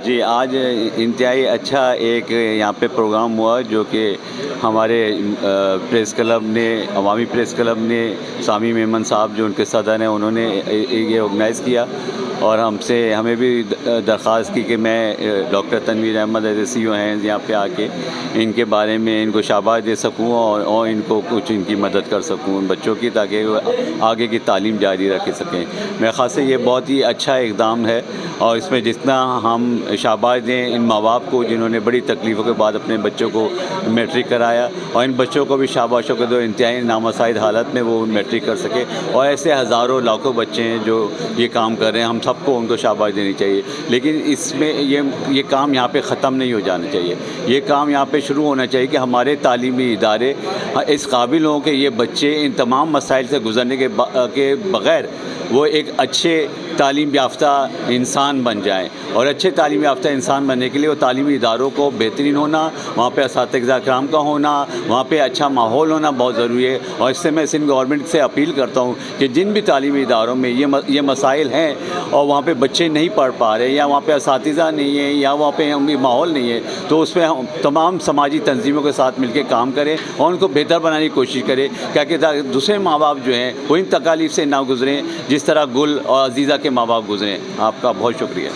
جی آج انتہائی اچھا ایک یہاں پہ پروگرام ہوا جو کہ ہمارے پریس کلب نے، عوامی پریس کلب نے، سامی میمن صاحب جو ان کے صدر ہیں، انہوں نے یہ آرگنائز کیا اور ہمیں بھی درخواست کی کہ میں doctor Tanveer Ahmad as C او ہیں یہاں پہ آ کے ان کے بارے میں ان کو شاباش دے سکوں اور ان کو کچھ ان کی مدد کر سکوں ان بچوں کی، تاکہ وہ آگے کی تعلیم جاری رکھ سکیں۔ میرے خیال سے یہ بہت ہی اچھا اقدام ہے، اور اس میں جتنا ہم شاباش دیں ان ماں باپ کو جنہوں نے بڑی تکلیفوں کے بعد اپنے بچوں کو میٹرک کرایا، اور ان بچوں کو بھی شاباشوں کے دو انتہائی نامساعد حالت میں وہ میٹرک کر سکے، اور ایسے ہزاروں لاکھوں بچے ہیں جو یہ کام کر رہے ہیں، ہم سب کو ان کو شاباش دینی چاہیے۔ لیکن اس میں یہ کام یہاں پہ ختم نہیں ہو جانا چاہیے، یہ کام یہاں پہ شروع ہونا چاہیے کہ ہمارے تعلیمی ادارے اس قابل ہوں کہ یہ بچے ان تمام مسائل سے گزرنے کے بغیر وہ ایک اچھے تعلیم یافتہ انسان بن جائیں، اور اچھے تعلیم یافتہ انسان بننے کے لیے وہ تعلیمی اداروں کو بہترین ہونا، وہاں پہ اساتذہ کرام کا ہونا، وہاں پہ اچھا ماحول ہونا بہت ضروری ہے۔ اور اس سے میں سندھ گورنمنٹ سے اپیل کرتا ہوں کہ جن بھی تعلیمی اداروں میں یہ مسائل ہیں اور وہاں پہ بچے نہیں پڑھ پا رہے، یا وہاں پہ اساتذہ نہیں ہیں، یا وہاں پہ ماحول نہیں ہے، تو اس پہ ہم تمام سماجی تنظیموں کے ساتھ مل کے کام کریں اور ان کو بہتر بنانے کی کوشش کریں، کہ دوسرے ماں باپ جو ہیں وہ ان تکالیف سے نہ گزریں جس طرح گل اور عزیزہ کے ماں باپ گزریں۔ آپ کا بہت شکریہ۔